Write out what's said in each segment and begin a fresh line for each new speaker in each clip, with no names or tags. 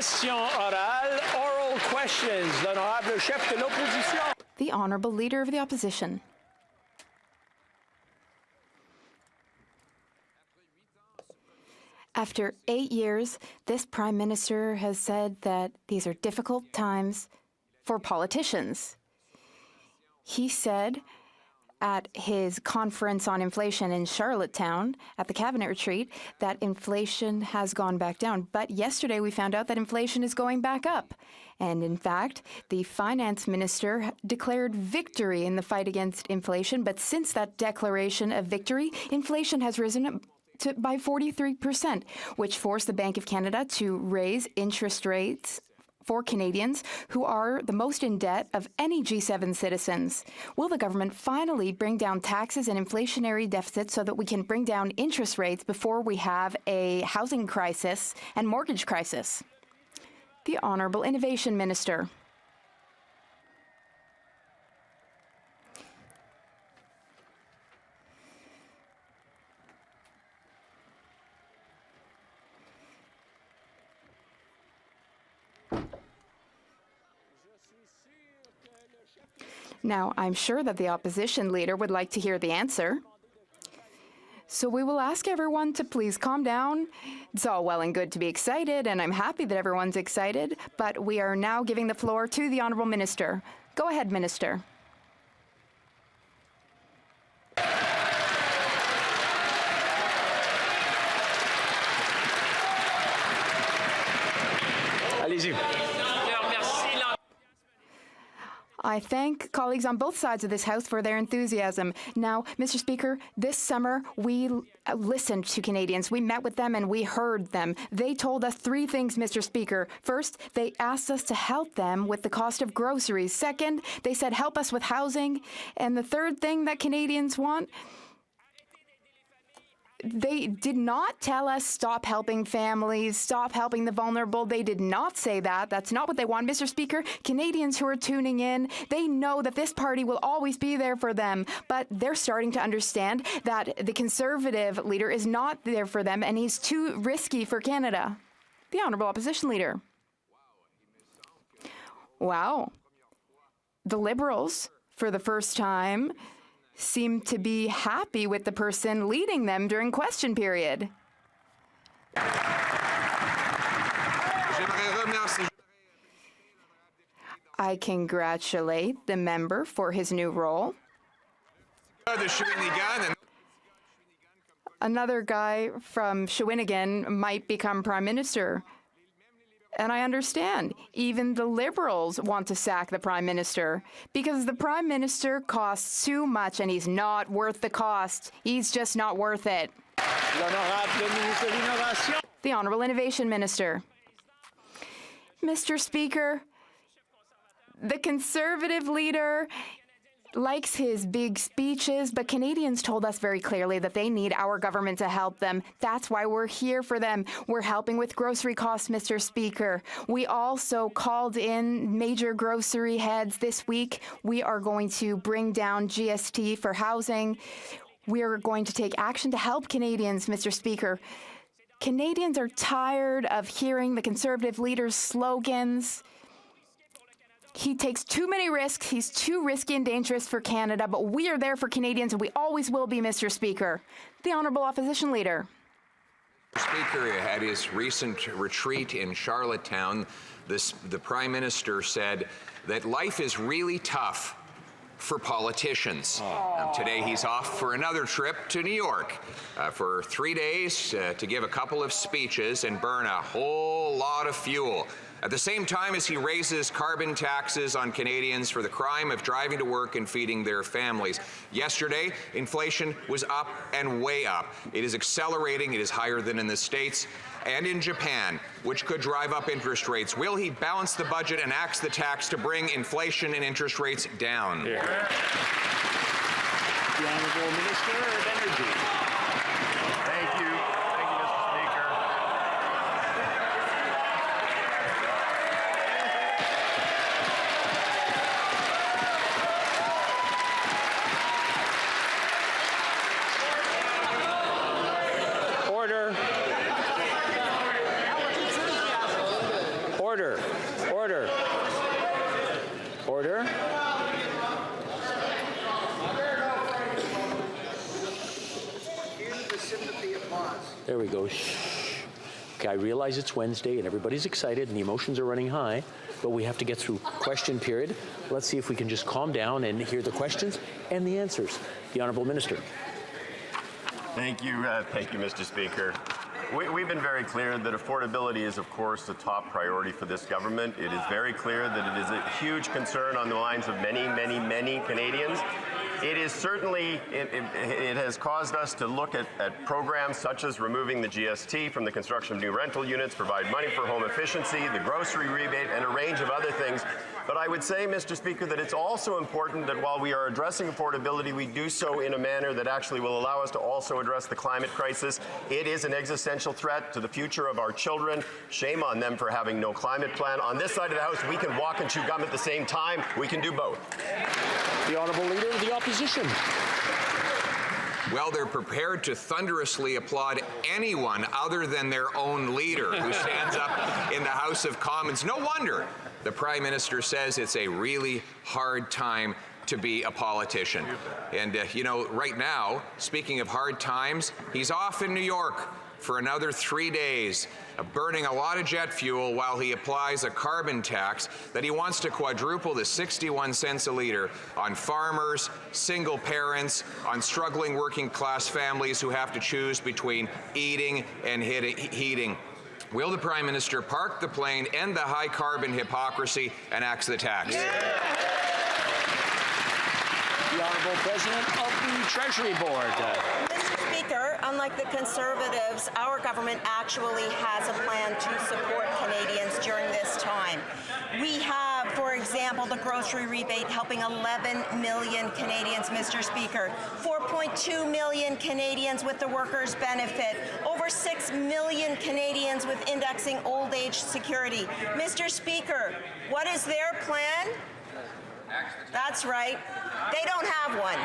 Question orale, oral questions. L'honorable chef de l'opposition.
The Honourable Leader of the Opposition. After 8 years, this Prime Minister has said that these are difficult times for politicians. He said at his conference on inflation in Charlottetown at the cabinet retreat that inflation has gone back down. But yesterday we found out that inflation is going back up. And in fact, the finance minister declared victory in the fight against inflation. But since that declaration of victory, inflation has risen by 43%, which forced the Bank of Canada to raise interest rates for Canadians who are the most in debt of any G7 citizens. Will the government finally bring down taxes and inflationary deficits so that we can bring down interest rates before we have a housing crisis and mortgage crisis? The Honourable Innovation Minister. Now, I'm sure that the opposition leader would like to hear the answer. So we will ask everyone to please calm down. It's all well and good to be excited, and I'm happy that everyone's excited, but we are now giving the floor to the Honourable Minister. Go ahead, Minister.
Allez-y.
I thank colleagues on both sides of this House for their enthusiasm. Now, Mr. Speaker, this summer we listened to Canadians. We met with them and we heard them. They told us 3 things, Mr. Speaker. First, they asked us to help them with the cost of groceries. Second, they said help us with housing. And the third thing that Canadians want, they did not tell us stop helping families, stop helping the vulnerable. They did not say that. That's not what they want. Mr. Speaker, Canadians who are tuning in, they know that this party will always be there for them, but they're starting to understand that the Conservative leader is not there for them and he's too risky for Canada. The Honourable Opposition Leader. Wow. The Liberals, for the first time, seem to be happy with the person leading them during question period. I congratulate the member for his new role. Another guy from Shawinigan might become Prime Minister. And I understand, even the Liberals want to sack the Prime Minister because the Prime Minister costs too much and he's not worth the cost. He's just not worth it. The Honourable Innovation Minister. Mr. Speaker, the Conservative leader likes his big speeches, but Canadians told us very clearly that they need our government to help them. That's why we're here for them. We're helping with grocery costs, Mr. Speaker. We also called in major grocery heads this week. We are going to bring down GST for housing. We are going to take action to help Canadians, Mr. Speaker. Canadians are tired of hearing the Conservative leader's slogans. He takes too many risks. He's too risky and dangerous for Canada, but we are there for Canadians, and we always will be, Mr. Speaker. The Honourable Opposition Leader.
Speaker, at his recent retreat in Charlottetown, the Prime Minister said that life is really tough for politicians. Today he's off for another trip to New York for 3 days to give a couple of speeches and burn a whole lot of fuel. At the same time as he raises carbon taxes on Canadians for the crime of driving to work and feeding their families. Yesterday, inflation was up and way up. It is accelerating. It is higher than in the States and in Japan, which could drive up interest rates. Will he balance the budget and axe the tax to bring inflation and interest rates down?
Yeah. The Honourable Minister of Energy.
Thank you. Thank you, Mr. Speaker.
Order. Order. Order. There we go. Shh. Okay, I realize it's Wednesday and everybody's excited and the emotions are running high, but we have to get through question period. Let's see if we can just calm down and hear the questions and the answers. The Honourable Minister.
Thank you, Mr. Speaker. We've been very clear that affordability is, of course, a top priority for this government. It is very clear that it is a huge concern on the minds of many, many, many Canadians. It is certainly, it has caused us to look at programs such as removing the GST from the construction of new rental units, provide money for home efficiency, the grocery rebate, and a range of other things. But I would say, Mr. Speaker, that it's also important that while we are addressing affordability, we do so in a manner that actually will allow us to also address the climate crisis. It is an existential threat to the future of our children. Shame on them for having no climate plan. On this side of the House, we can walk and chew gum at the same time. We can do both.
The Honourable Leader of the Opposition.
Well, they're prepared to thunderously applaud anyone other than their own leader who stands up in the House of Commons. No wonder the Prime Minister says it's a really hard time to be a politician. And, you know, right now, speaking of hard times, he's off in New York for another 3 days, burning a lot of jet fuel while he applies a carbon tax that he wants to quadruple to 61 cents a litre on farmers, single parents, on struggling working class families who have to choose between eating and heating. Will the Prime Minister park the plane, end the high carbon hypocrisy, and axe the tax?
The Honourable President of the Treasury Board.
Mr. Speaker, unlike the Conservatives, our government actually has a plan to support Canadians during this time. We have, for example, the grocery rebate helping 11 million Canadians, Mr. Speaker, 4.2 million Canadians with the workers' benefit, over 6 million Canadians with indexing old age security. Mr. Speaker, what is their plan? That's right. They don't have one.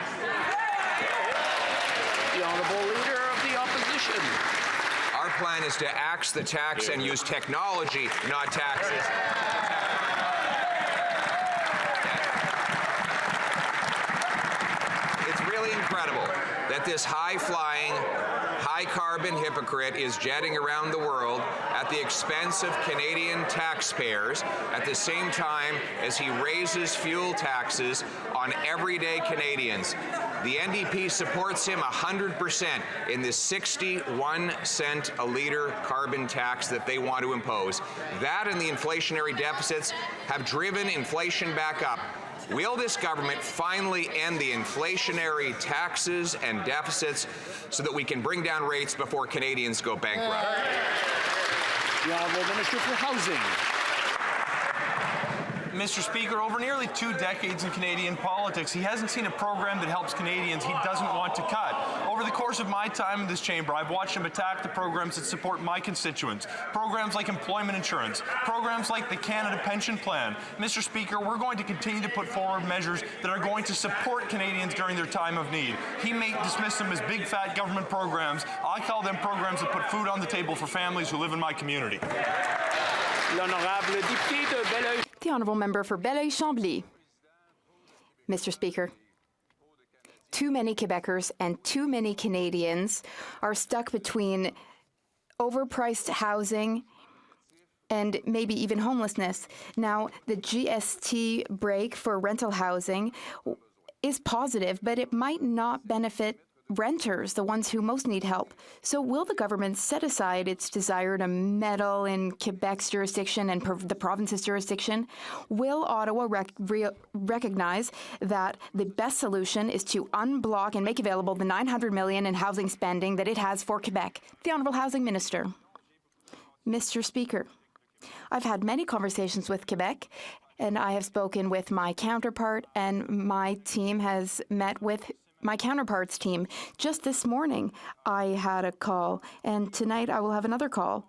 The Honourable Leader of the Opposition.
Our plan is to axe the tax and use technology, not taxes. It's really incredible that this high-flying, high-carbon hypocrite is jetting around the world at the expense of Canadian taxpayers at the same time as he raises fuel taxes on everyday Canadians. The NDP supports him 100% in this 61 cent a litre carbon tax that they want to impose. That and the inflationary deficits have driven inflation back up. Will this government finally end the inflationary taxes and deficits so that we can bring down rates before Canadians go bankrupt?
The Honourable Minister for Housing.
Mr. Speaker, over nearly 2 decades in Canadian politics, he hasn't seen a program that helps Canadians he doesn't want to cut. Over the course of my time in this chamber, I've watched him attack the programs that support my constituents, programs like employment insurance, programs like the Canada Pension Plan. Mr. Speaker, we're going to continue to put forward measures that are going to support Canadians during their time of need. He may dismiss them as big, fat government programs. I call them programs that put food on the table for families who live in my community.
L'Honourable Député de Belleuil.
The Honourable Member for Belleuil-Chambly. Mr. Speaker, too many Quebecers and too many Canadians are stuck between overpriced housing and maybe even homelessness. Now, the GST break for rental housing is positive, but it might not benefit renters, the ones who most need help. So will the government set aside its desire to meddle in Quebec's jurisdiction and the province's jurisdiction? Will Ottawa recognize that the best solution is to unblock and make available the $900 million in housing spending that it has for Quebec? The Honourable Housing Minister. Mr. Speaker, I've had many conversations with Quebec, and I have spoken with my counterpart, and my team has met with my counterpart's team. Just this morning, I had a call, and tonight I will have another call.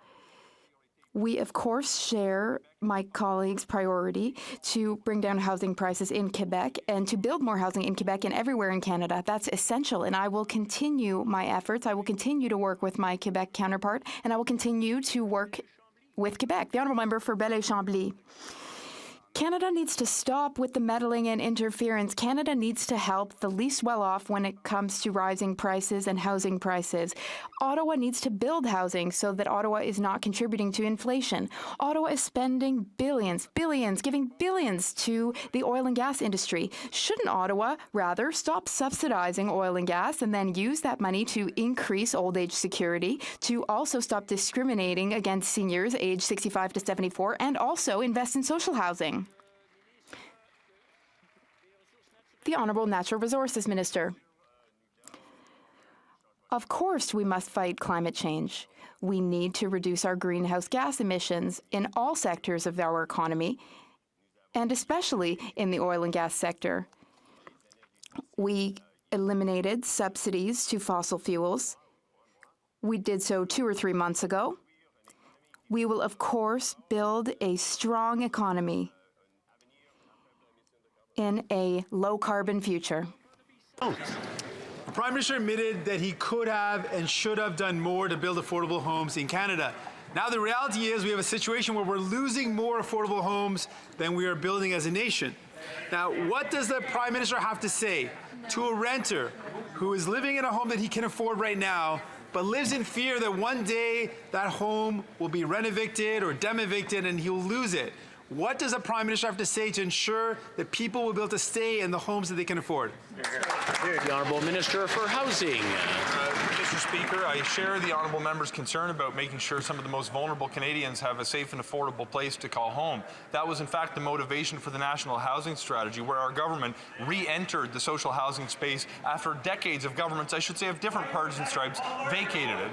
We, of course, share my colleagues' priority to bring down housing prices in Quebec and to build more housing in Quebec and everywhere in Canada. That's essential, and I will continue my efforts. I will continue to work with my Quebec counterpart, and I will continue to work with Quebec. The Honourable Member for Belleuil-Chambly. Canada needs to stop with the meddling and interference. Canada needs to help the least well-off when it comes to rising prices and housing prices. Ottawa needs to build housing so that Ottawa is not contributing to inflation. Ottawa is spending billions, giving billions to the oil and gas industry. Shouldn't Ottawa rather stop subsidizing oil and gas and then use that money to increase old age security, to also stop discriminating against seniors aged 65 to 74, and also invest in social housing? The Honourable Natural Resources Minister. Of course, we must fight climate change. We need to reduce our greenhouse gas emissions in all sectors of our economy, and especially in the oil and gas sector. We eliminated subsidies to fossil fuels. We did so 2 or 3 months ago. We will, of course, build a strong economy in a low-carbon future.
The Prime Minister admitted that he could have and should have done more to build affordable homes in Canada. Now the reality is we have a situation where we're losing more affordable homes than we are building as a nation. Now, what does the Prime Minister have to say to a renter who is living in a home that he can afford right now, but lives in fear that one day that home will be rent-evicted or dem-evicted and he'll lose it? What does the Prime Minister have to say to ensure that people will be able to stay in the homes that they can afford?
The Honourable Minister for Housing.
Mr. Speaker, I share the Honourable Member's concern about making sure some of the most vulnerable Canadians have a safe and affordable place to call home. That was in fact the motivation for the National Housing Strategy, where our government re-entered the social housing space after decades of governments, I should say of different partisan stripes, vacated it.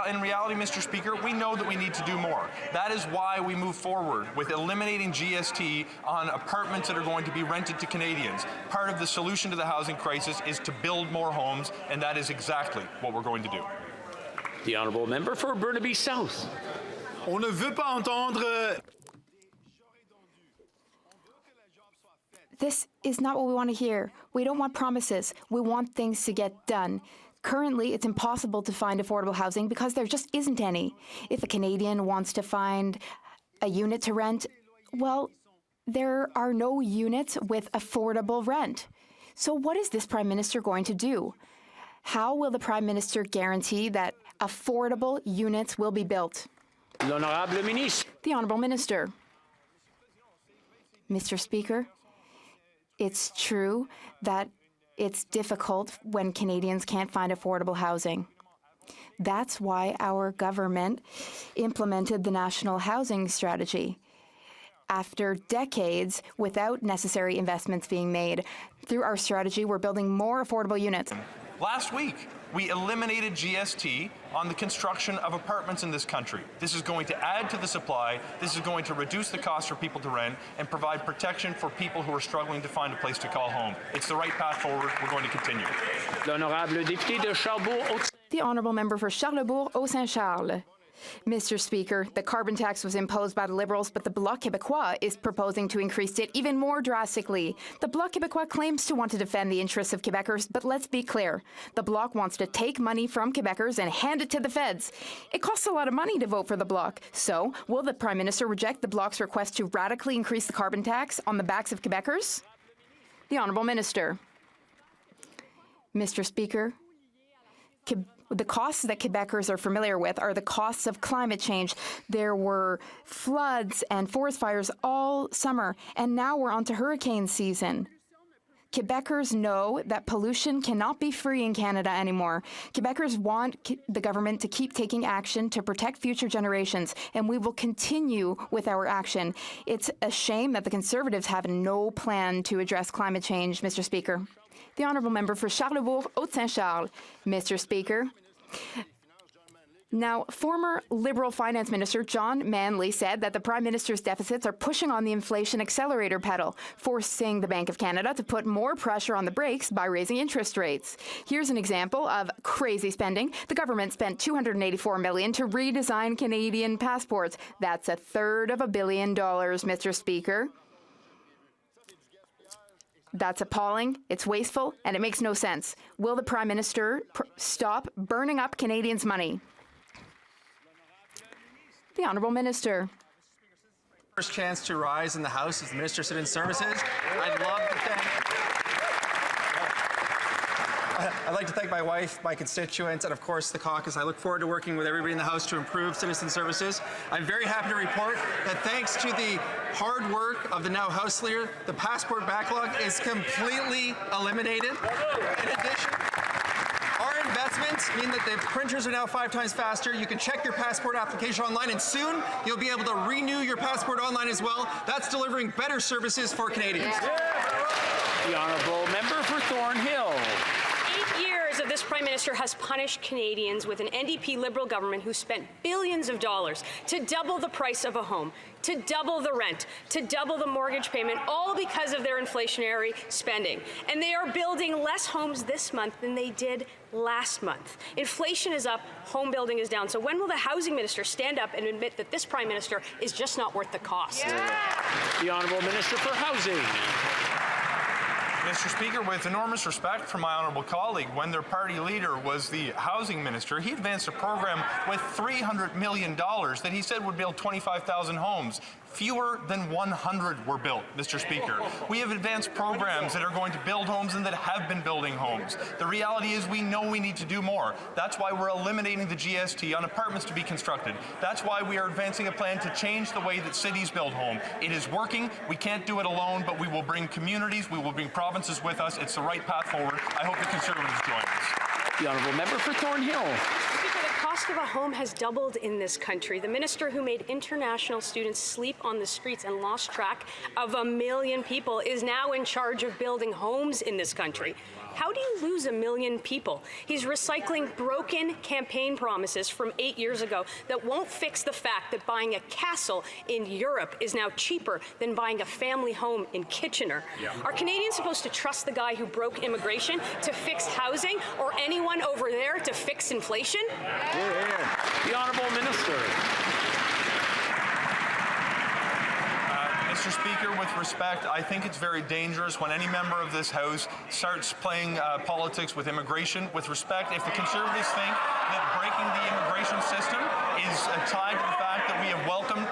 In reality, Mr. Speaker, we know that we need to do more. That is why we move forward with eliminating GST on apartments that are going to be rented to Canadians. Part of the solution to the housing crisis is to build more homes, and that is exactly what we're going to do.
The Honourable Member for Burnaby South.
On ne veut pas entendre.
This is not what we want to hear. We don't want promises. We want things to get done. Currently, it's impossible to find affordable housing because there just isn't any. If a Canadian wants to find a unit to rent, well, there are no units with affordable rent. So what is this Prime Minister going to do? How will the Prime Minister guarantee that affordable units will be built?
L'Honourable Ministre.
The Honourable Minister. Mr. Speaker, it's true that it's difficult when Canadians can't find affordable housing. That's why our government implemented the National Housing Strategy. After decades without necessary investments being made, through our strategy, we're building more affordable units.
Last week, we eliminated GST on the construction of apartments in this country. This is going to add to the supply, this is going to reduce the cost for people to rent, and provide protection for people who are struggling to find a place to call home. It's the right path forward. We're going to continue.
L'Honourable député de Charlebourg.
The Honourable Member for Charlebourg-Haut-Saint-Charles. Mr. Speaker, the carbon tax was imposed by the Liberals, but the Bloc Québécois is proposing to increase it even more drastically. The Bloc Québécois claims to want to defend the interests of Quebecers, but let's be clear. The Bloc wants to take money from Quebecers and hand it to the feds. It costs a lot of money to vote for the Bloc. So, will the Prime Minister reject the Bloc's request to radically increase the carbon tax on the backs of Quebecers? The Honourable Minister. Mr. Speaker, the costs that Quebecers are familiar with are the costs of climate change. There were floods and forest fires all summer, and now we're on to hurricane season. Quebecers know that pollution cannot be free in Canada anymore. Quebecers want the government to keep taking action to protect future generations, and we will continue with our action. It's a shame that the Conservatives have no plan to address climate change, Mr. Speaker. The Honourable Member for Charlebourg-Haut-Saint-Charles. Mr. Speaker. Now, former Liberal Finance Minister John Manley said that the Prime Minister's deficits are pushing on the inflation accelerator pedal, forcing the Bank of Canada to put more pressure on the brakes by raising interest rates. Here's an example of crazy spending. The government spent $284 million to redesign Canadian passports. That's $1/3 billion, Mr. Speaker. That's appalling, it's wasteful, and it makes no sense. Will the Prime Minister stop burning up Canadians' money? The Honourable Minister.
First chance to rise in the House as the Minister of Citizen Services. I'd like to thank my wife, my constituents, and of course the caucus. I look forward to working with everybody in the House to improve citizen services. I'm very happy to report that thanks to the hard work of the now House Leader, the passport backlog is completely eliminated. In addition, our investments mean that the printers are now 5 times faster. You can check your passport application online, and soon you'll be able to renew your passport online as well. That's delivering better services for Canadians.
The Honourable Member for Thornhill.
8 years of this Prime Minister has punished Canadians with an NDP Liberal government who spent billions of dollars to double the price of a home, to double the rent, to double the mortgage payment, all because of their inflationary spending. And they are building less homes this month than they did last month. Inflation is up, home building is down. So when will the Housing Minister stand up and admit that this Prime Minister is just not worth the cost?
The Honourable Minister for Housing.
Mr. Speaker, with enormous respect for my honourable colleague, when their party leader was the housing minister, he advanced a program with $300 million that he said would build 25,000 homes. Fewer than 100 were built, Mr. Speaker. We have advanced programs that are going to build homes and that have been building homes. The reality is we know we need to do more. That's why we're eliminating the GST on apartments to be constructed. That's why we are advancing a plan to change the way that cities build home. It is working. We can't do it alone, but we will bring communities, we will bring provinces with us. It's the right path forward. I hope the Conservatives join us.
The Honourable Member for Thornhill.
The cost of a home has doubled in this country. The minister who made international students sleep on the streets and lost track of 1 million people is now in charge of building homes in this country. How do you lose 1 million people? He's recycling broken campaign promises from 8 years ago that won't fix the fact that buying a castle in Europe is now cheaper than buying a family home in Kitchener. Are Canadians supposed to trust the guy who broke immigration to fix housing, or anyone over there to fix inflation?
The Honourable Minister.
Mr. Speaker, with respect, I think it's very dangerous when any member of this House starts playing politics with immigration. With respect, if the Conservatives think that breaking the immigration system is tied to the fact that we have welcomed...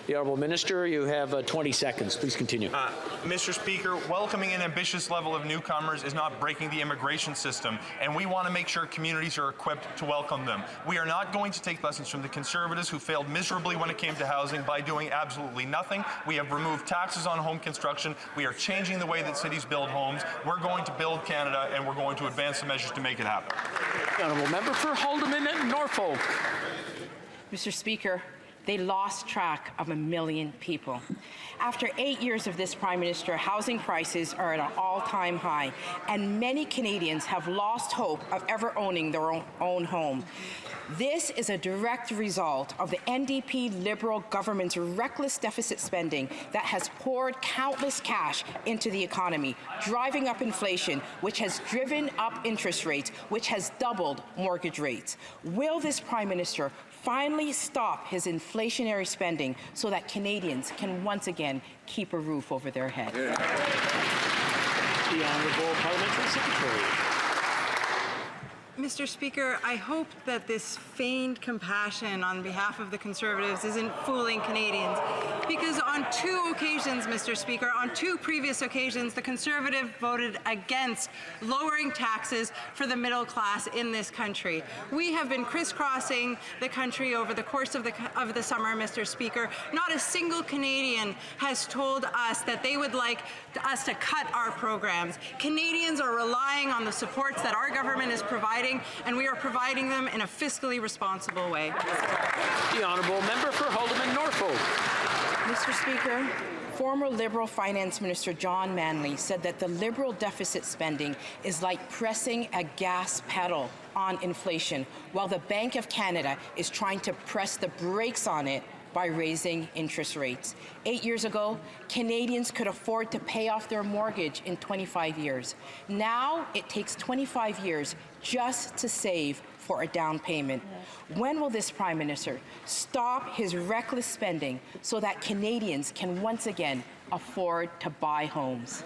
The Honourable Minister, you have 20 seconds. Please continue.
Mr. Speaker, welcoming an ambitious level of newcomers is not breaking the immigration system, and we want to make sure communities are equipped to welcome them. We are not going to take lessons from the Conservatives, who failed miserably when it came to housing by doing absolutely nothing. We have removed taxes on home construction. We are changing the way that cities build homes. We're going to build Canada, and we're going to advance the measures to make it happen.
The Honourable Member for Haldimand and Norfolk.
Mr. Speaker, they lost track of 1 million people. After 8 years of this Prime Minister, housing prices are at an all-time high, and many Canadians have lost hope of ever owning their own home. This is a direct result of the NDP Liberal government's reckless deficit spending that has poured countless cash into the economy, driving up inflation, which has driven up interest rates, which has doubled mortgage rates. Will this Prime Minister finally stop his inflationary spending so that Canadians can once again keep a roof over their head?
The Honourable Parliamentary Secretary.
Mr. Speaker, I hope that this feigned compassion on behalf of the Conservatives isn't fooling Canadians, because on 2 occasions, Mr. Speaker, on 2 previous occasions, the Conservative voted against lowering taxes for the middle class in this country. We have been crisscrossing the country over the course of the summer, Mr. Speaker. Not a single Canadian has told us that they would like us to cut our programs. Canadians are relying on the supports that our government is providing, and we are providing them in a fiscally responsible way.
The Honourable Member for Haldimand Norfolk.
Mr. Speaker, former Liberal Finance Minister John Manley said that the Liberal deficit spending is like pressing a gas pedal on inflation, while the Bank of Canada is trying to press the brakes on it by raising interest rates. 8 years ago, Canadians could afford to pay off their mortgage in 25 years. Now, it takes 25 years just to save for a down payment. When will this Prime Minister stop his reckless spending so that Canadians can once again afford to buy homes.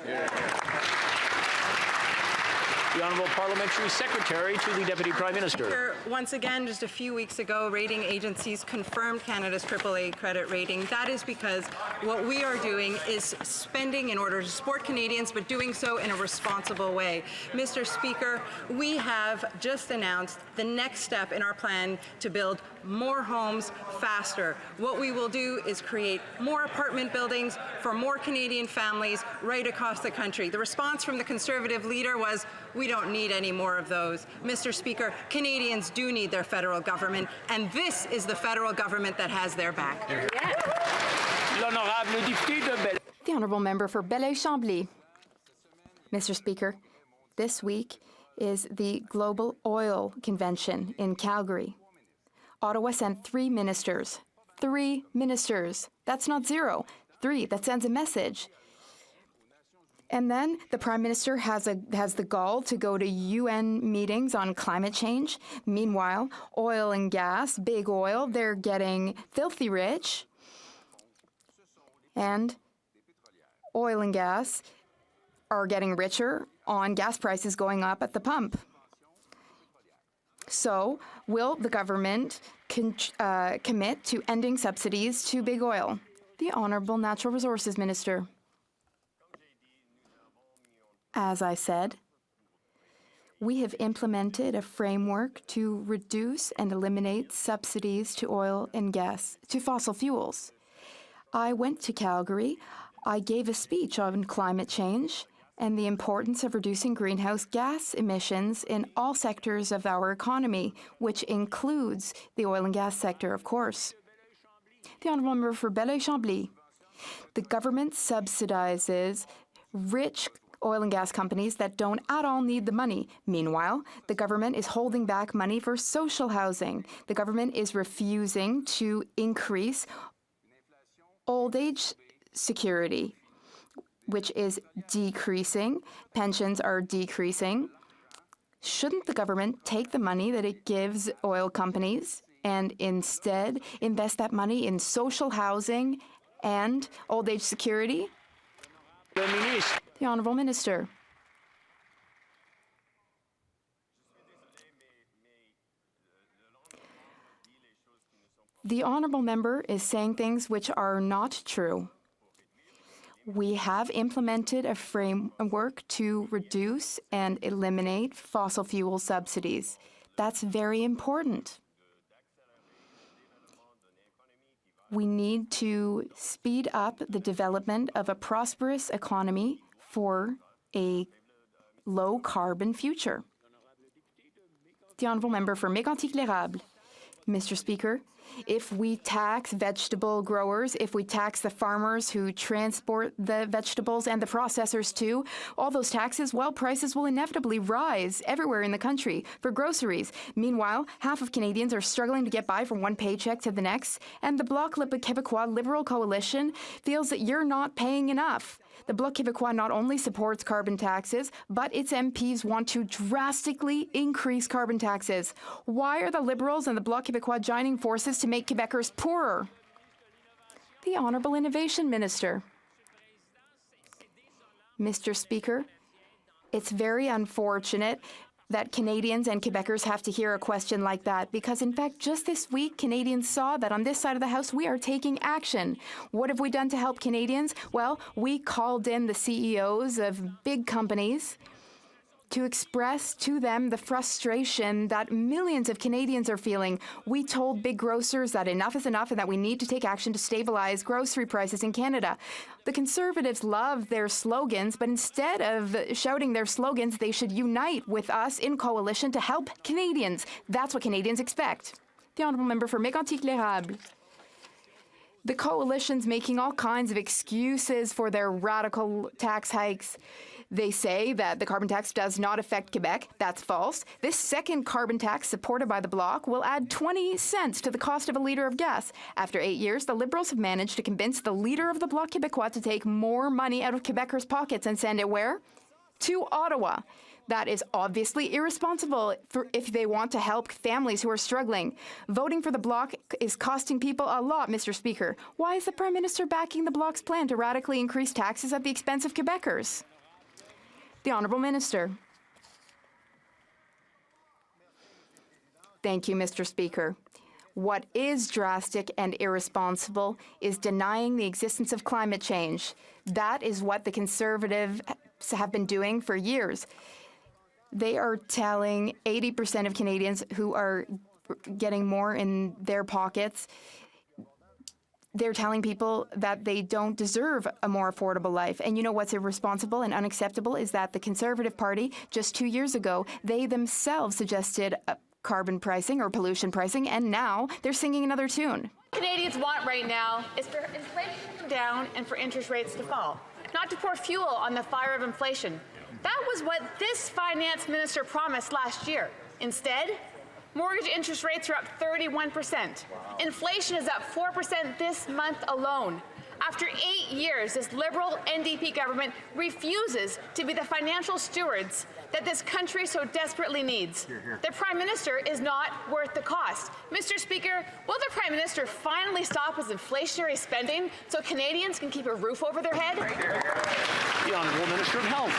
The Honourable Parliamentary Secretary to the Deputy Prime Minister.
Once again, just a few weeks ago, rating agencies confirmed Canada's AAA credit rating. That is because what we are doing is spending in order to support Canadians, but doing so in a responsible way. Mr. Speaker, we have just announced the next step in our plan to build more homes faster. What we will do is create more apartment buildings for more Canadian families right across the country. The response from the Conservative leader was, we don't need any more of those. Mr. Speaker, Canadians do need their federal government, and this is the federal government that has their back.
The Honourable Member for Belleuil-Chambly. Mr. Speaker, this week is the Global Oil Convention in Calgary. Ottawa sent 3 ministers. 3 ministers. That's not 0. 3. That sends a message. And then the Prime Minister has the gall to go to UN meetings on climate change. Meanwhile, oil and gas, big oil, they're getting filthy rich. And oil and gas are getting richer on gas prices going up at the pump. So, will the government commit to ending subsidies to big oil? The Honourable Natural Resources Minister. As I said, we have implemented a framework to reduce and eliminate subsidies to oil and gas, to fossil fuels. I went to Calgary. I gave a speech on climate change and the importance of reducing greenhouse gas emissions in all sectors of our economy, which includes the oil and gas sector, of course. The Honourable Member for Belleuil-Chambly. The government subsidizes rich oil and gas companies that don't at all need the money. Meanwhile, the government is holding back money for social housing. The government is refusing to increase old age security, which is decreasing. Pensions are decreasing. Shouldn't the government take the money that it gives oil companies and instead invest that money in social housing and old age security? The Honourable Minister. The Honourable Member is saying things which are not true. We have implemented a framework to reduce and eliminate fossil fuel subsidies. That's very important. We need to speed up the development of a prosperous economy for a low-carbon future. The Honourable Member for Mégantic-L'Érable. Mr. Speaker, if we tax vegetable growers, if we tax the farmers who transport the vegetables and the processors too, all those taxes, well, prices will inevitably rise everywhere in the country for groceries. Meanwhile, half of Canadians are struggling to get by from one paycheck to the next, and the Bloc Québécois Liberal Coalition feels that you're not paying enough. The Bloc Québécois not only supports carbon taxes, but its MPs want to drastically increase carbon taxes. Why are the Liberals and the Bloc Québécois joining forces to make Quebecers poorer? The Honourable Innovation Minister. Mr. Speaker, it's very unfortunate that Canadians and Quebecers have to hear a question like that, because in fact, just this week, Canadians saw that on this side of the House, we are taking action. What have we done to help Canadians? Well, we called in the CEOs of big companies to express to them the frustration that millions of Canadians are feeling. We told big grocers that enough is enough and that we need to take action to stabilize grocery prices in Canada. The Conservatives love their slogans, but instead of shouting their slogans, they should unite with us in coalition to help Canadians. That's what Canadians expect. The Honourable Member for Mégantic-L'Érable. The coalition's making all kinds of excuses for their radical tax hikes. They say that the carbon tax does not affect Quebec. That's false. This second carbon tax, supported by the Bloc, will add 20 cents to the cost of a litre of gas. After 8 years, the Liberals have managed to convince the leader of the Bloc Québécois to take more money out of Quebecers' pockets and send it where? to Ottawa. That is obviously irresponsible if they want to help families who are struggling. Voting for the Bloc is costing people a lot, Mr. Speaker. Why is the Prime Minister backing the Bloc's plan to radically increase taxes at the expense of Quebecers? The Honourable Minister. Thank you, Mr. Speaker. What is drastic and irresponsible is denying the existence of climate change. That is what the Conservatives have been doing for years. They are telling 80% of Canadians who are getting more in their pockets, they're telling people that they don't deserve a more affordable life. And you know what's irresponsible and unacceptable is that the Conservative Party, just 2 years ago, they themselves suggested carbon pricing or pollution pricing, and now they're singing another tune.
What Canadians want right now is for inflation to come down and for interest rates to fall, not to pour fuel on the fire of inflation. That was what this finance minister promised last year. Instead, mortgage interest rates are up 31%. Inflation is up 4% this month alone. After 8 years, this Liberal NDP government refuses to be the financial stewards that this country so desperately needs. The Prime Minister is not worth the cost. Mr. Speaker, will the Prime Minister finally stop his inflationary spending so Canadians can keep a roof over their head?
The Honourable Minister of Health.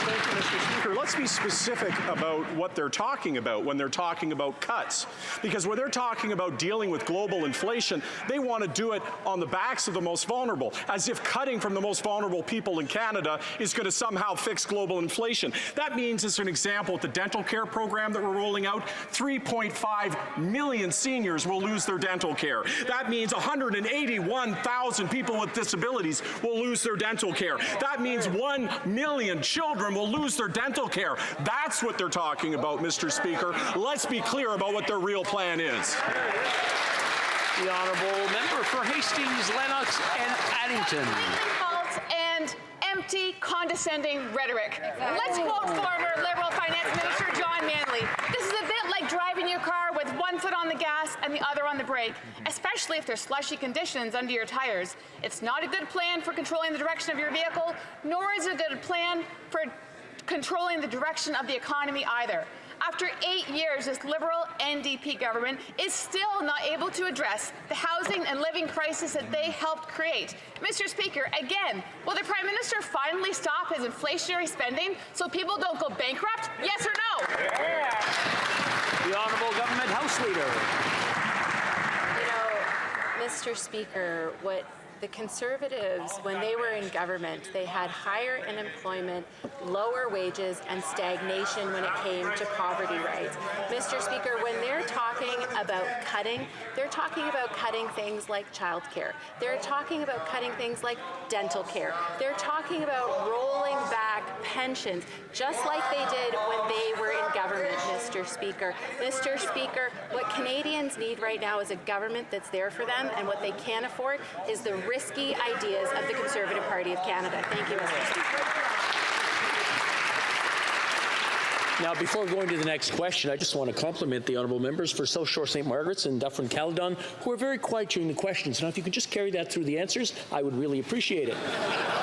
Thank you, Mr. Speaker. Let's be specific about what they're talking about when they're talking about cuts. Because when they're talking about dealing with global inflation, they want to do it on the backs of the most vulnerable, as if cutting from the most vulnerable people in Canada is going to somehow fix global inflation. That means, as an example, with the dental care program that we're rolling out, 3.5 million seniors will lose their dental care. That means 181,000 people with disabilities will lose their dental care. That means 1 million children will lose their dental care. That's what they're talking about, Mr. Speaker. Let's be clear about what their real plan is.
The Honourable Member for Hastings, Lennox and Addington.
False and empty, condescending rhetoric. Let's quote former Liberal Finance Minister John Manley. This is a bit like driving your car with one foot on the gas and the other on the brake, especially if there's slushy conditions under your tires. It's not a good plan for controlling the direction of your vehicle, nor is it a good plan for controlling the direction of the economy either. After 8 years, this Liberal NDP government is still not able to address the housing and living crisis that they helped create. Mr. Speaker, again, will the Prime Minister finally stop his inflationary spending so people don't go bankrupt? Yes or no?
The Honourable Government House Leader.
You know, Mr. Speaker, what the Conservatives, when they were in government, they had higher unemployment, lower wages, and stagnation when it came to poverty rates. Mr. Speaker, when they're talking about cutting, they're talking about cutting things like childcare. They're talking about cutting things like dental care. They're talking about rolling back pensions, just like they did when they were in government, Mr. Speaker. Mr. Speaker, what Canadians need right now is a government that's there for them, and what they can't afford is the risky ideas of the Conservative Party of Canada. Thank you, Mr. Speaker.
Now, before going to the next question, I just want to compliment the honourable members for South Shore St. Margaret's and Dufferin Caledon, who are very quiet during the questions. Now, if you could just carry that through the answers, I would really appreciate it.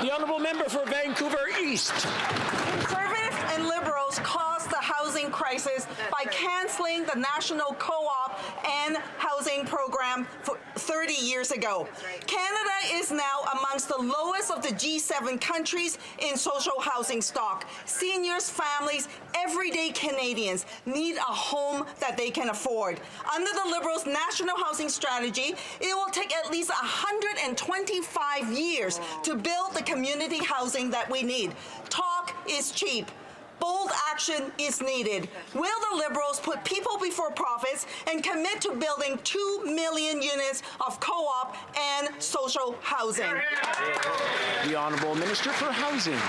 The honourable member for Vancouver East.
Conservatives and Liberals caused the housing crisis by cancelling the National Co-op and Housing Program 30 years ago. Canada is now amongst the lowest of the G7 countries in social housing stock. Seniors, families, everyday Canadians need a home that they can afford. Under the Liberals' National Housing Strategy, it will take at least 125 years to build the community housing that we need. Talk is cheap. Bold action is needed. Will the Liberals put people before profits and commit to building 2 million units of co-op and social housing?
The Honourable Minister for Housing.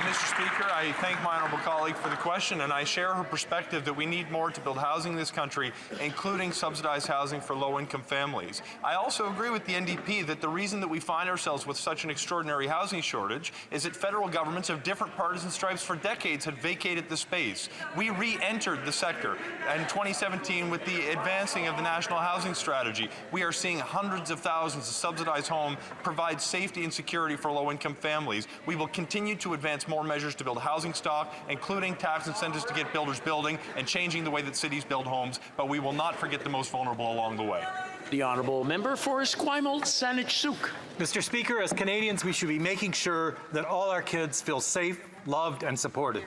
Mr. Speaker, I thank my honourable colleague for the question, and I share her perspective that we need more to build housing in this country, including subsidized housing for low-income families. I also agree with the NDP that the reason that we find ourselves with such an extraordinary housing shortage is that federal governments of different partisan stripes for decades had vacated the space. We re-entered the sector. In 2017, with the advancing of the National Housing Strategy, we are seeing hundreds of thousands of subsidized homes provide safety and security for low-income families. We will continue to advance more measures to build housing stock, including tax incentives to get builders building and changing the way that cities build homes, but we will not forget the most vulnerable along the way.
The Honourable Member for Esquimalt Saanich-Sooke.
Mr. Speaker, as Canadians, we should be making sure that all our kids feel safe, loved, and supported.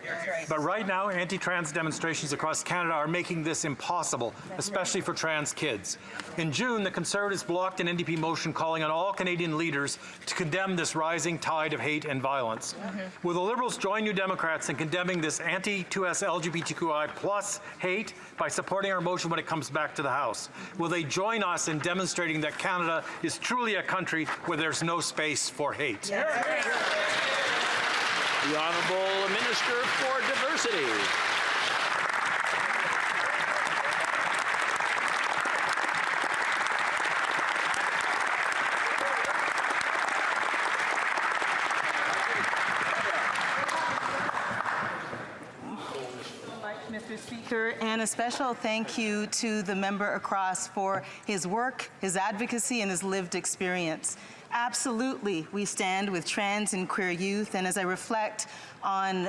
But right now, anti-trans demonstrations across Canada are making this impossible, especially for trans kids. In June, the Conservatives blocked an NDP motion calling on all Canadian leaders to condemn this rising tide of hate and violence. Will the Liberals join New Democrats in condemning this anti-2S LGBTQI plus hate by supporting our motion when it comes back to the House? Will they join us in demonstrating that Canada is truly a country where there's no space for hate?
The Honourable Minister for Diversity.
Mr. Speaker, and a special thank you to the member across for his work, his advocacy, and his lived experience. Absolutely, we stand with trans and queer youth, and as I reflect on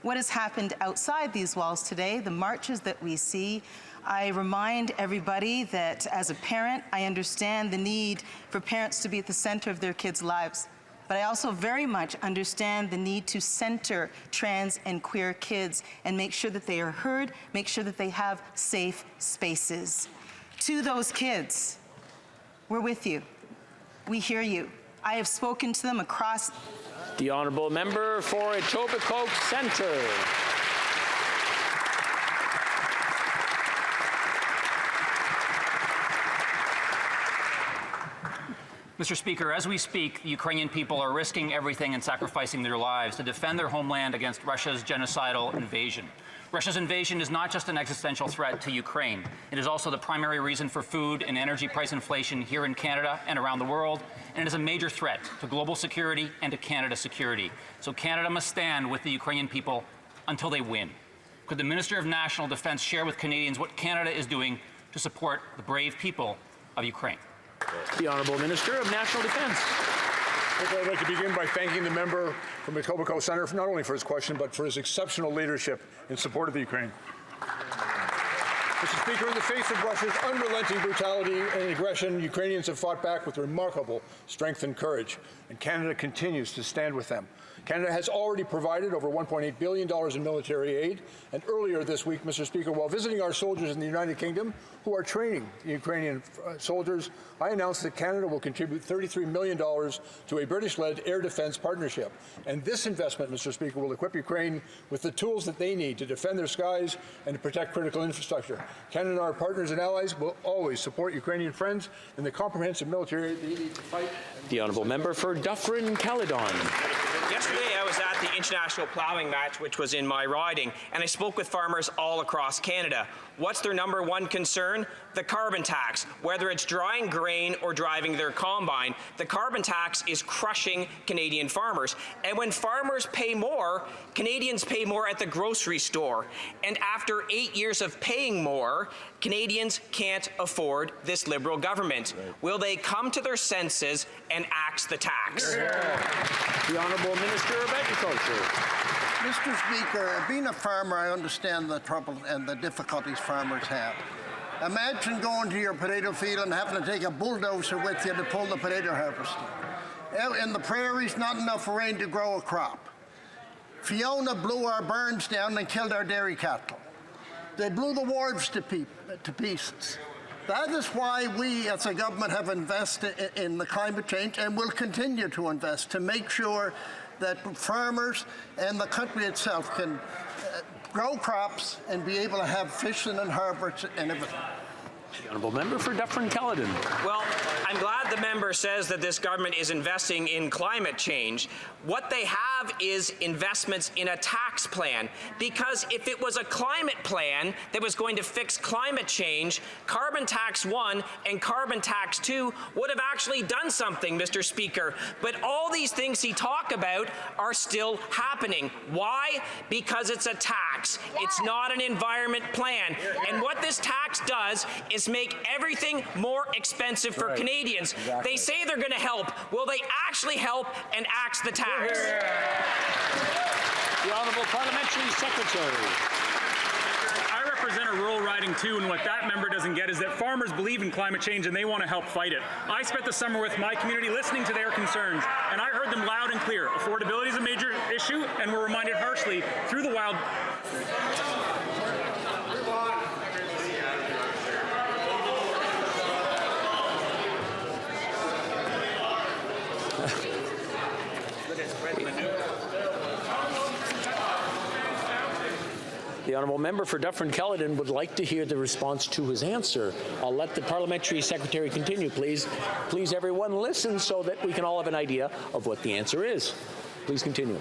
what has happened outside these walls today, the marches that we see, I remind everybody that as a parent, I understand the need for parents to be at the center of their kids' lives. But I also very much understand the need to center trans and queer kids and make sure that they are heard, make sure that they have safe spaces. To those kids, we're with you. We hear you. I have spoken to them across.
The Honourable Member for Etobicoke Centre.
Mr. Speaker, as we speak, the Ukrainian people are risking everything and sacrificing their lives to defend their homeland against Russia's genocidal invasion. Russia's invasion is not just an existential threat to Ukraine. It is also the primary reason for food and energy price inflation here in Canada and around the world, and it is a major threat to global security and to Canada's security. So Canada must stand with the Ukrainian people until they win. Could the Minister of National Defence share with Canadians what Canada is doing to support the brave people of Ukraine?
The Honourable Minister of National Defence.
I'd like to begin by thanking the member from the Etobicoke Centre not only for his question, but for his exceptional leadership in support of the Ukraine. Mr. Speaker, in the face of Russia's unrelenting brutality and aggression, Ukrainians have fought back with remarkable strength and courage, and Canada continues to stand with them. Canada has already provided over $1.8 billion in military aid, and earlier this week, Mr. Speaker, while visiting our soldiers in the United Kingdom who are training the Ukrainian soldiers, I announced that Canada will contribute $33 million to a British-led air defense partnership. And this investment, Mr. Speaker, will equip Ukraine with the tools that they need to defend their skies and to protect critical infrastructure. Canada and our partners and allies will always support Ukrainian friends in the comprehensive military they need to fight.
The Honourable Member for Dufferin-Caledon.
Yesterday, I was at the International Ploughing Match, which was in my riding, and I spoke with farmers all across Canada. What's their number one concern? The carbon tax. Whether it's drying grain or driving their combine, the carbon tax is crushing Canadian farmers. And when farmers pay more, Canadians pay more at the grocery store. And after 8 years of paying more, Canadians can't afford this Liberal government. Will they come to their senses and axe the tax?
The Honourable Minister of Agriculture.
Mr. Speaker, being a farmer, I understand the trouble and the difficulties farmers have. Imagine going to your potato field and having to take a bulldozer with you to pull the potato harvester. In the prairies, not enough rain to grow a crop. Fiona blew our barns down and killed our dairy cattle. They blew the wharves to pieces. That is why we as a government have invested in the climate change and will continue to invest to make sure that farmers and the country itself can grow crops and be able to have fishing and harvests and everything.
Honourable Member for Dufferin-Caledon.
Well, I'm glad the member says that this government is investing in climate change. What they have is investments in a tax plan, because if it was a climate plan that was going to fix climate change, Carbon Tax 1 and Carbon Tax 2 would have actually done something, Mr. Speaker. But all these things he talked about are still happening. Why? Because it's a tax. It's not an environment plan. And what this tax does is make everything more expensive for Canadians. They say they're going to help. Will they actually help and axe the tax?
The Honourable Parliamentary Secretary.
I represent a rural riding too, and what that member doesn't get is that farmers believe in climate change and they want to help fight it. I spent the summer with my community listening to their concerns, and I heard them loud and clear. Affordability is a major issue, and we're reminded harshly through the wild.
The Honourable Member for Dufferin-Caledon would like to hear the response to his answer. I'll let the Parliamentary Secretary continue, please. Please, everyone, listen so that we can all have an idea of what the answer is. Please continue.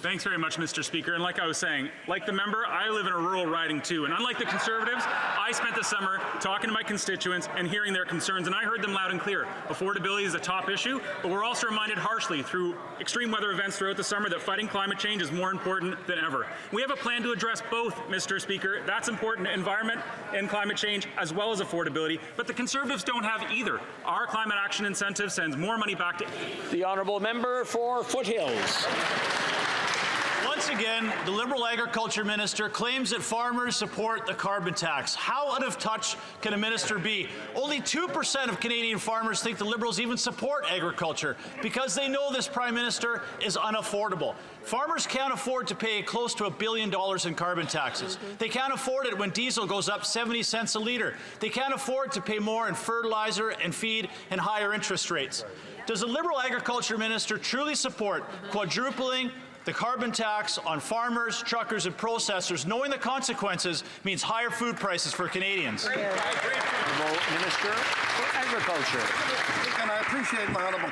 Thanks very much, Mr. Speaker. And like I was saying, like the member, I live in a rural riding too. And unlike the Conservatives, I spent the summer talking to my constituents and hearing their concerns, and I heard them loud and clear. Affordability is a top issue, but we're also reminded harshly through extreme weather events throughout the summer that fighting climate change is more important than ever. We have a plan to address both, Mr. Speaker. That's important, environment and climate change, as well as affordability. But the Conservatives don't have either. Our climate action incentive sends more money back to...
The Honourable Member for Foothills.
Once again, the Liberal Agriculture Minister claims that farmers support the carbon tax. How out of touch can a minister be? Only 2% of Canadian farmers think the Liberals even support agriculture because they know this Prime Minister is unaffordable. Farmers can't afford to pay close to $1 billion in carbon taxes. They can't afford it when diesel goes up 70 cents a litre. They can't afford to pay more in fertilizer and feed and higher interest rates. Does the Liberal Agriculture Minister truly support quadrupling the carbon tax on farmers, truckers, and processors, knowing the consequences means higher food prices for Canadians?
Minister for Agriculture.
And I appreciate my honourable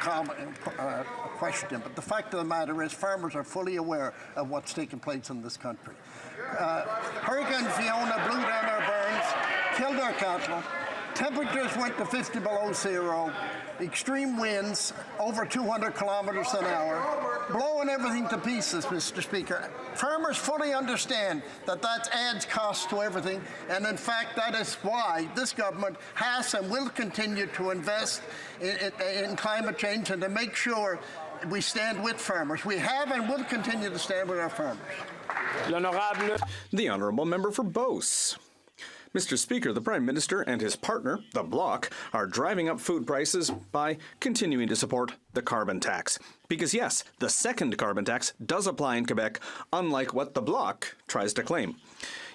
question, but the fact of the matter is farmers are fully aware of what's taking place in this country. Hurricane Fiona blew down our barns, killed our cattle. Temperatures went to 50 below zero, extreme winds over 200 kilometers an hour, blowing everything to pieces, Mr. Speaker. Farmers fully understand that that adds cost to everything, and in fact that is why this government has and will continue to invest in climate change and to make sure we stand with farmers. We have and will continue to stand with our farmers.
The Honourable Member for Beauce. Mr. Speaker, the Prime Minister and his partner, the Bloc, are driving up food prices by continuing to support the carbon tax. Because yes, the second carbon tax does apply in Quebec, unlike what the Bloc tries to claim.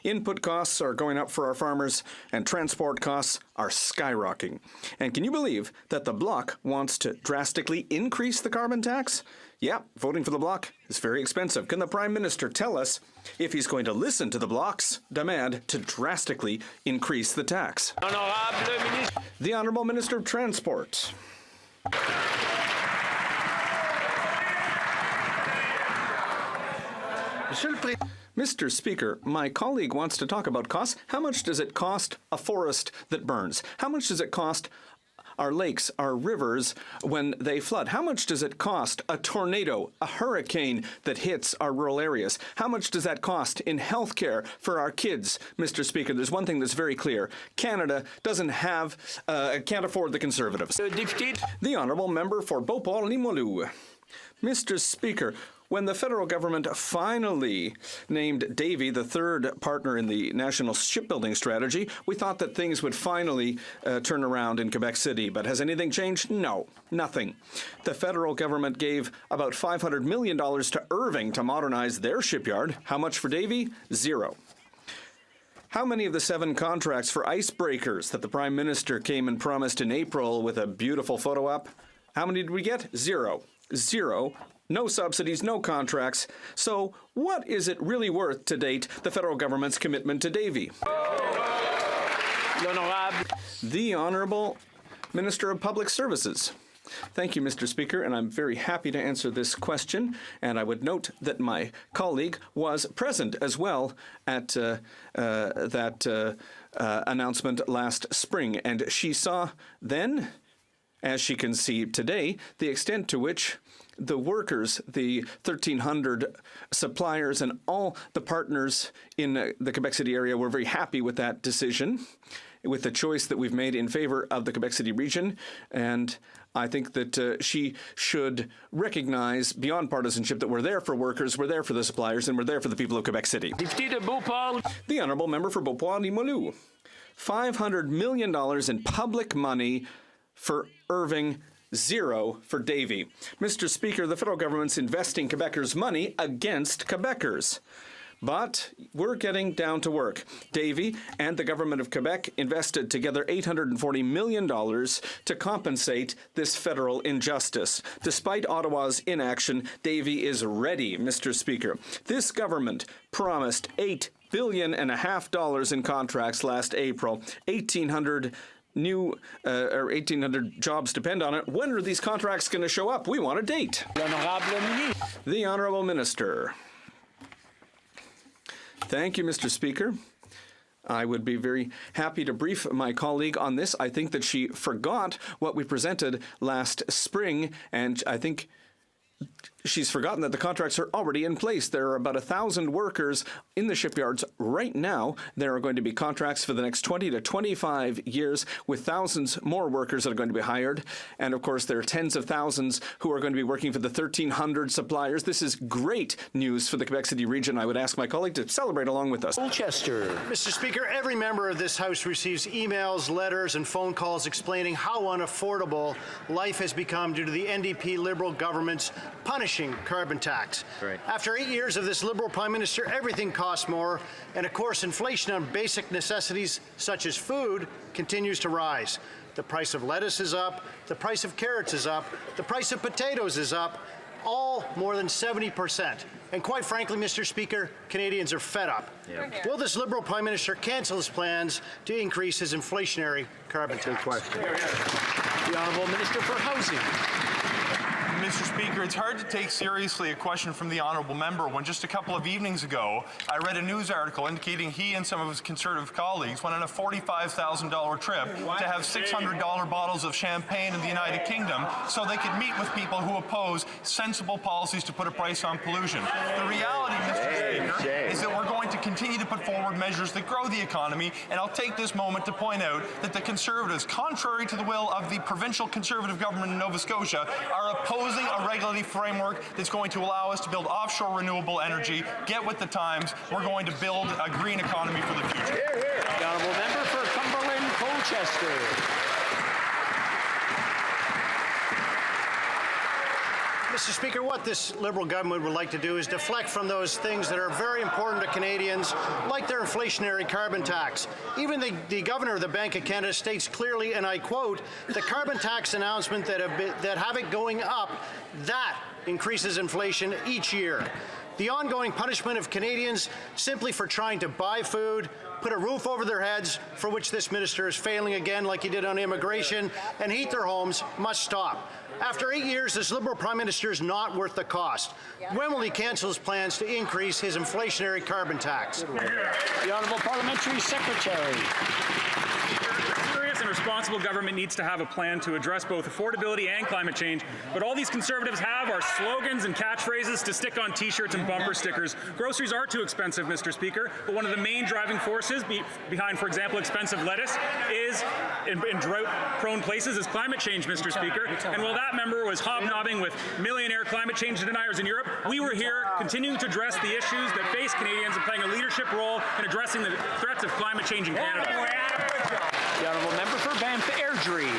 Input costs are going up for our farmers, and transport costs are skyrocketing. And can you believe that the Bloc wants to drastically increase the carbon tax? Yeah, voting for the Bloc is very expensive. Can the Prime Minister tell us if he's going to listen to the Bloc's demand to drastically increase the tax? The Honourable Minister of Transport. Mr. Speaker, my colleague wants to talk about costs. How much does it cost a forest that burns? How much does it cost our lakes, our rivers, when they flood? How much does it cost a tornado, a hurricane that hits our rural areas? How much does that cost in health care for our kids? Mr. Speaker, there's one thing that's very clear. Canada doesn't have, can't afford the Conservatives. The Honourable Member for Beauport-Limoilou. Mr. Speaker, when the federal government finally named Davy the third partner in the national shipbuilding strategy, we thought that things would finally turn around in Quebec City. But has anything changed? No, nothing. The federal government gave about $500 million to Irving to modernize their shipyard. How much for Davy? Zero. How many of the 7 contracts for icebreakers that the Prime Minister came and promised in April with a beautiful photo op? How many did we get? Zero. Zero. No subsidies, no contracts. So what is it really worth to date, the federal government's commitment to Davy? The Honourable Minister of Public Services. Thank you, Mr. Speaker, and I'm very happy to answer this question. And I would note that my colleague was present as well at that announcement last spring, and she saw then, as she can see today, the extent to which the workers, the 1,300 suppliers, and all the partners in the Quebec City area were very happy with that decision, with the choice that we've made in favor of the Quebec City region. And I think that she should recognize, beyond partisanship, that we're there for workers, we're there for the suppliers, and we're there for the people of Quebec City. Député de Beauport. The Honourable Member for Beauport-Limoilou. $500 million in public money for Irving, zero for Davie. Mr. Speaker, the federal government's investing Quebecers' money against Quebecers. But we're getting down to work. Davie and the government of Quebec invested together $840 million to compensate this federal injustice. Despite Ottawa's inaction, Davie is ready, Mr. Speaker. This government promised $8.5 billion in contracts last April. 1,800 jobs depend on it. When are these contracts going to show up? We want a date. The Honourable Minister. Thank you, Mr. Speaker. I would be very happy to brief my colleague on this. I think that she forgot what we presented last spring, and I think she's forgotten that the contracts are already in place. There are about 1,000 workers in the shipyards right now. There are going to be contracts for the next 20 to 25 years with thousands more workers that are going to be hired. And of course, there are tens of thousands who are going to be working for the 1,300 suppliers. This is great news for the Quebec City region. I would ask my colleague to celebrate along with us.
Colchester.
Mr. Speaker, every member of this House receives emails, letters, and phone calls explaining how unaffordable life has become due to the NDP Liberal government's punishing carbon tax. Right. After 8 years of this Liberal Prime Minister, everything costs more, and of course inflation on basic necessities such as food continues to rise. The price of lettuce is up, the price of carrots is up, the price of potatoes is up, all more than 70%. And quite frankly, Mr. Speaker, Canadians are fed up. Yep. Will this Liberal Prime Minister cancel his plans to increase his inflationary carbon tax?
The Honourable Minister for Housing.
Mr. Speaker, it's hard to take seriously a question from the honourable member when just a couple of evenings ago I read a news article indicating he and some of his Conservative colleagues went on a $45,000 trip to have $600 bottles of champagne in the United Kingdom so they could meet with people who oppose sensible policies to put a price on pollution. The reality, Mr. Speaker, is that we're going to continue to put forward measures that grow the economy, and I'll take this moment to point out that the Conservatives, contrary to the will of the provincial Conservative government in Nova Scotia, are opposing a regulatory framework that's going to allow us to build offshore renewable energy, get with the times. We're going to build a green economy for the future.
The Honourable Member for Cumberland, Colchester.
Mr. Speaker, what this Liberal government would like to do is deflect from those things that are very important to Canadians, like their inflationary carbon tax. Even the Governor of the Bank of Canada states clearly, and I quote, the carbon tax announcement that have it going up, that increases inflation each year. The ongoing punishment of Canadians simply for trying to buy food, put a roof over their heads, for which this minister is failing again like he did on immigration, and heat their homes must stop. After 8 years, this Liberal Prime Minister is not worth the cost. When will he cancel his plans to increase his inflationary carbon tax?
The Honourable Parliamentary Secretary.
And responsible government needs to have a plan to address both affordability and climate change, but all these Conservatives have are slogans and catchphrases to stick on T-shirts and bumper stickers. Groceries are too expensive, Mr. Speaker, but one of the main driving forces behind, for example, expensive lettuce is, in drought-prone places, is climate change, Mr. Speaker. And while that member was hobnobbing with millionaire climate change deniers in Europe, we were here continuing to address the issues that face Canadians and playing a leadership role in addressing the threats of climate change in Canada.
The Honourable Member for Banff Airdrie.
8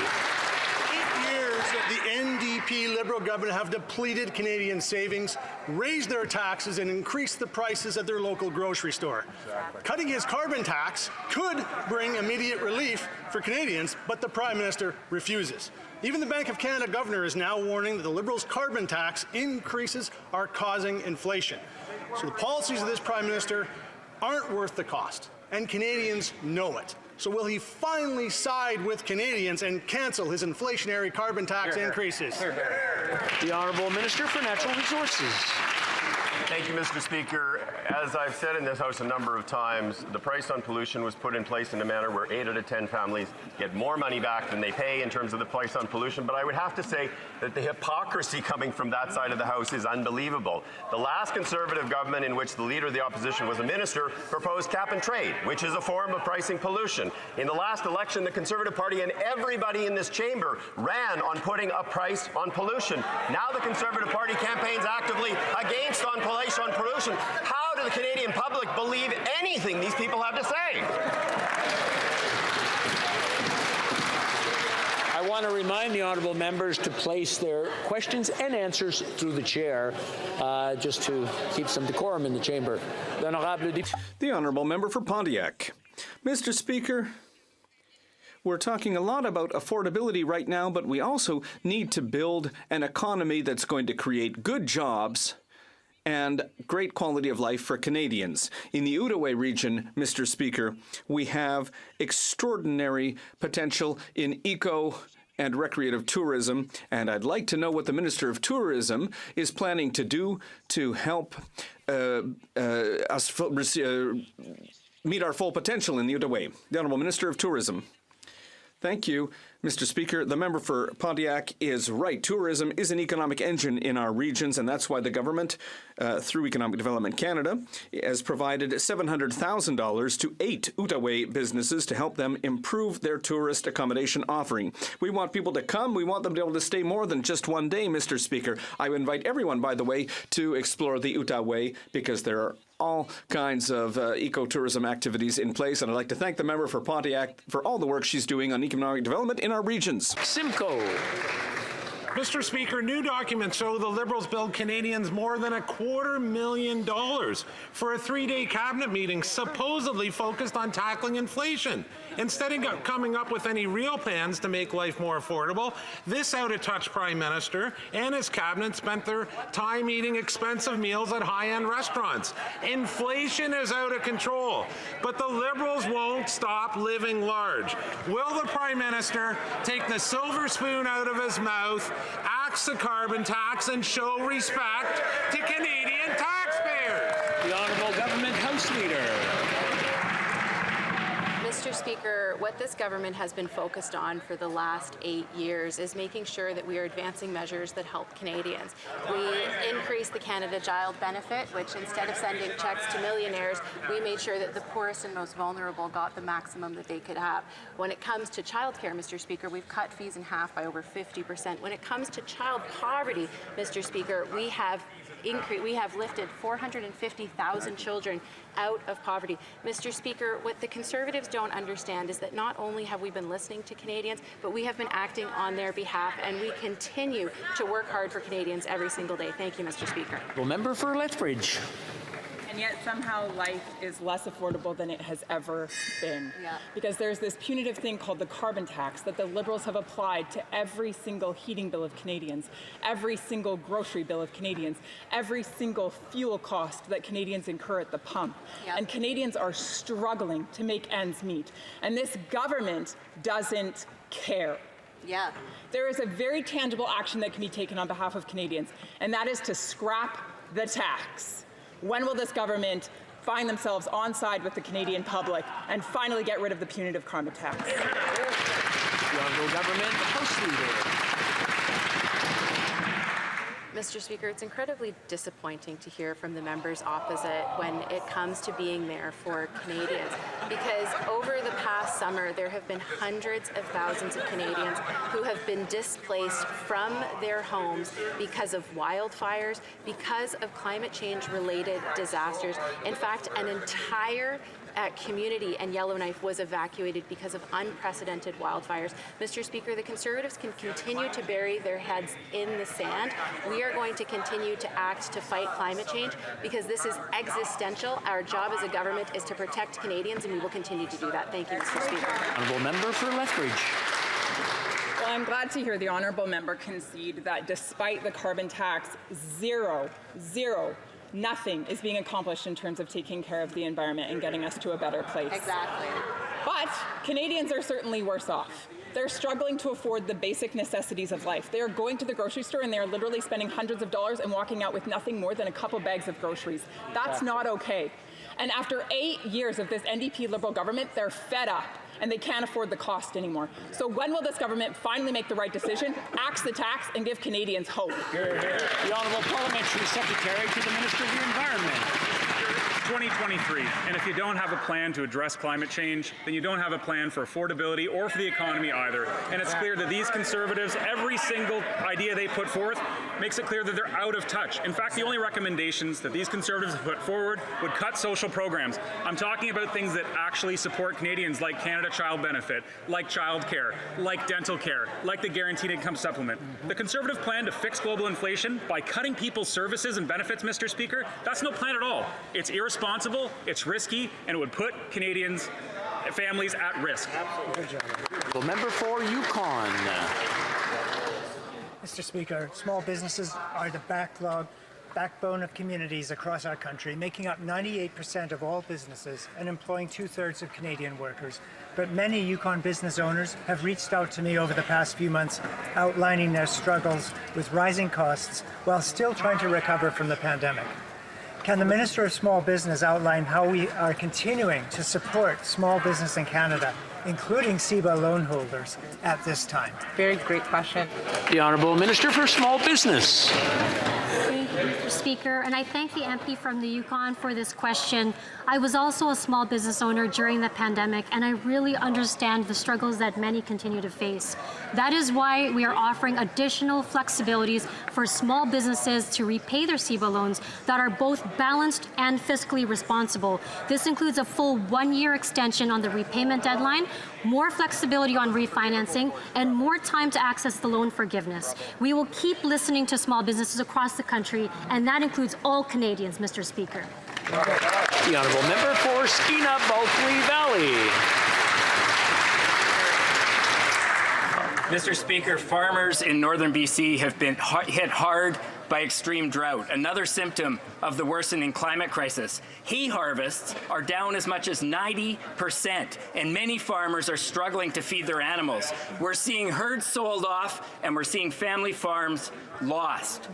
years
the NDP Liberal government have depleted Canadian savings, raised their taxes, and increased the prices at their local grocery store. Exactly. Cutting his carbon tax could bring immediate relief for Canadians, but the Prime Minister refuses. Even the Bank of Canada governor is now warning that the Liberals' carbon tax increases are causing inflation. So the policies of this Prime Minister aren't worth the cost, and Canadians know it. So will he finally side with Canadians and cancel his inflationary carbon tax increases?
The Honourable Minister for Natural Resources.
Thank you, Mr. Speaker. As I've said in this House a number of times, the price on pollution was put in place in a manner where 8 out of 10 families get more money back than they pay in terms of the price on pollution. But I would have to say that the hypocrisy coming from that side of the House is unbelievable. The last Conservative government in which the Leader of the Opposition was a minister proposed cap and trade, which is a form of pricing pollution. In the last election, the Conservative Party and everybody in this chamber ran on putting a price on pollution. Now the Conservative Party campaigns actively against on pollution. How do the Canadian public believe anything these people have to say?
I want to remind the honourable members to place their questions and answers through the chair, just to keep some decorum in the chamber.
The honourable member for Pontiac. Mr. Speaker, we're talking a lot about affordability right now, but we also need to build an economy that's going to create good jobs and great quality of life for Canadians. In the Outaouais region, Mr. Speaker, we have extraordinary potential in eco and recreative tourism, and I'd like to know what the Minister of Tourism is planning to do to help us meet our full potential in the Outaouais. The Honourable Minister of Tourism. Thank you, Mr. Speaker. The member for Pontiac is right. Tourism is an economic engine in our regions, and that's why the government, through Economic Development Canada, has provided $700,000 to 8 Outaouais businesses to help them improve their tourist accommodation offering. We want people to come. We want them to be able to stay more than just one day, Mr. Speaker. I would invite everyone, by the way, to explore the Outaouais because there are all kinds of ecotourism activities in place, and I'd like to thank the member for Pontiac for all the work she's doing on economic development in our regions.
Simcoe.
Mr. Speaker, new documents show the Liberals billed Canadians more than $250,000 for a 3-day cabinet meeting supposedly focused on tackling inflation. Instead of coming up with any real plans to make life more affordable, this out-of-touch Prime Minister and his cabinet spent their time eating expensive meals at high-end restaurants. Inflation is out of control, but the Liberals won't stop living large. Will the Prime Minister take the silver spoon out of his mouth, axe the carbon tax, and show respect to Canadian taxpayers?
The Honourable Government House Leader.
Mr. Speaker, what this government has been focused on for the last 8 years is making sure that we are advancing measures that help Canadians. We increased the Canada Child Benefit, which instead of sending checks to millionaires, we made sure that the poorest and most vulnerable got the maximum that they could have. When it comes to childcare, Mr. Speaker, we've cut fees in half by over 50%. When it comes to child poverty, Mr. Speaker, we have lifted 450,000 children out of poverty. Mr. Speaker, what the Conservatives don't understand is that not only have we been listening to Canadians, but we have been acting on their behalf, and we continue to work hard for Canadians every single day. Thank you, Mr. Speaker.
Well, member for Lethbridge.
And yet somehow life is less affordable than it has ever been. Because there's this punitive thing called the carbon tax that the Liberals have applied to every single heating bill of Canadians, every single grocery bill of Canadians, every single fuel cost that Canadians incur at the pump. And Canadians are struggling to make ends meet. And this government doesn't care. There is a very tangible action that can be taken on behalf of Canadians, and that is to scrap the tax. When will this government find themselves on side with the Canadian public and finally get rid of the punitive carbon tax?
The Honourable Government House Leader.
Mr. Speaker, it's incredibly disappointing to hear from the members opposite when it comes to being there for Canadians, because over the past summer there have been hundreds of thousands of Canadians who have been displaced from their homes because of wildfires, because of climate change related disasters. In fact, an entire community and Yellowknife was evacuated because of unprecedented wildfires. Mr. Speaker, the Conservatives can continue to bury their heads in the sand. We are going to continue to act to fight climate change because this is existential. Our job as a government is to protect Canadians, and we will continue to do that. Thank you, Mr. Speaker.
Honourable member for Lethbridge.
Well, I'm glad to hear the honourable member concede that despite the carbon tax, zero nothing is being accomplished in terms of taking care of the environment and getting us to a better place.
Exactly.
But Canadians are certainly worse off. They're struggling to afford the basic necessities of life. They are going to the grocery store and they are literally spending hundreds of dollars and walking out with nothing more than a couple bags of groceries. That's not okay. And after 8 years of this NDP Liberal government, they're fed up and they can't afford the cost anymore. So when will this government finally make the right decision, axe the tax, and give Canadians hope?
Hear, hear. The Honourable Parliamentary Secretary to the Minister of the Environment.
2023, and if you don't have a plan to address climate change, then you don't have a plan for affordability or for the economy either. And it's clear that these Conservatives, every single idea they put forth makes it clear that they're out of touch. In fact, the only recommendations that these Conservatives have put forward would cut social programs. I'm talking about things that actually support Canadians, like Canada Child Benefit, like childcare, like dental care, like the Guaranteed Income Supplement. The Conservative plan to fix global inflation by cutting people's services and benefits, Mr. Speaker, that's no plan at all. It's irresponsible, it's risky, and it would put Canadians, families at risk.
The member for Yukon.
Mr. Speaker, small businesses are the backbone of communities across our country, making up 98% of all businesses and employing 2/3 of Canadian workers. But many Yukon business owners have reached out to me over the past few months, outlining their struggles with rising costs while still trying to recover from the pandemic. Can the Minister of Small Business outline how we are continuing to support small business in Canada, including CEBA loan holders, at this time?
Very great question.
The Honourable Minister for Small Business.
Thank you, Mr. Speaker, and I thank the MP from the Yukon for this question. I was also a small business owner during the pandemic, and I really understand the struggles that many continue to face. That is why we are offering additional flexibilities for small businesses to repay their CEBA loans that are both balanced and fiscally responsible. This includes a full 1-year extension on the repayment deadline, more flexibility on refinancing, and more time to access the loan forgiveness. We will keep listening to small businesses across the country, and that includes all Canadians, Mr. Speaker.
The Honourable Member for Skeena Bulkley Valley.
Mr. Speaker, farmers in northern BC have been hit hard by extreme drought, another symptom of the worsening climate crisis. Hay harvests are down as much as 90%, and many farmers are struggling to feed their animals. We're seeing herds sold off, and we're seeing family farms lost.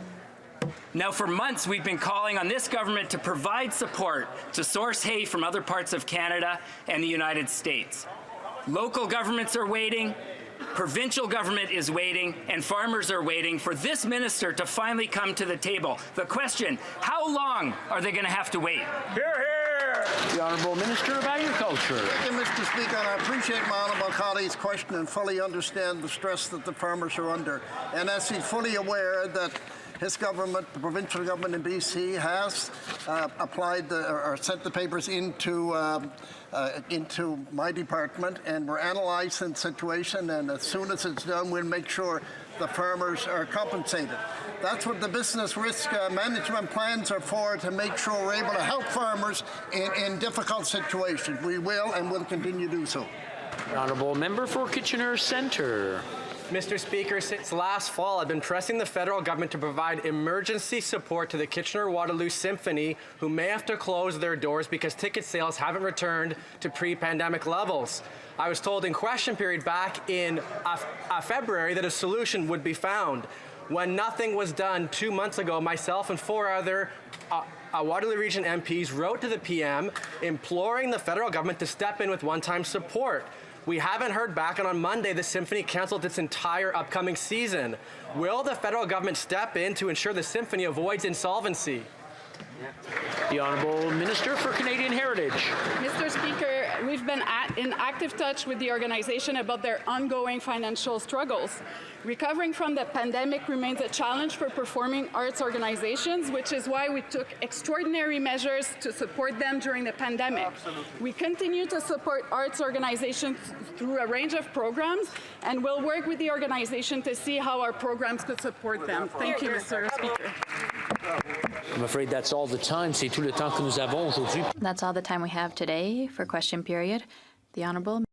Now, for months, we've been calling on this government to provide support to source hay from other parts of Canada and the United States. Local governments are waiting, provincial government is waiting, and farmers are waiting for this minister to finally come to the table. The question, how long are they going to have to wait?
Hear, hear. The Honourable Minister of Agriculture.
Thank you, Mr. Speaker, and I appreciate my honourable colleague's question and fully understand the stress that the farmers are under. And as he's fully aware that his government, the provincial government in BC, has applied or sent the papers into my department, and we're analysing the situation, and as soon as it's done, we'll make sure the farmers are compensated. That's what the business risk management plans are for, to make sure we're able to help farmers in difficult situations. We will and will continue to do so.
Honourable Member for Kitchener Centre.
Mr. Speaker, since last fall, I've been pressing the federal government to provide emergency support to the Kitchener-Waterloo Symphony, who may have to close their doors because ticket sales haven't returned to pre-pandemic levels. I was told in question period back in February that a solution would be found. When nothing was done 2 months ago, myself and 4 other Waterloo Region MPs wrote to the PM imploring the federal government to step in with one-time support. We haven't heard back, and on Monday, the Symphony canceled its entire upcoming season. Will the federal government step in to ensure the Symphony avoids insolvency?
The Honourable Minister for Canadian Heritage.
Mr. Speaker, we've been in active touch with the organization about their ongoing financial struggles. Recovering from the pandemic remains a challenge for performing arts organizations, which is why we took extraordinary measures to support them during the pandemic. We continue to support arts organizations through a range of programs, and we'll work with the organization to see how our programs could support them. Thank you, Mr. Speaker.
I'm afraid that's all the time. C'est tout le temps que nous avons aujourd'hui.
That's all the time we have today for question period. The Honourable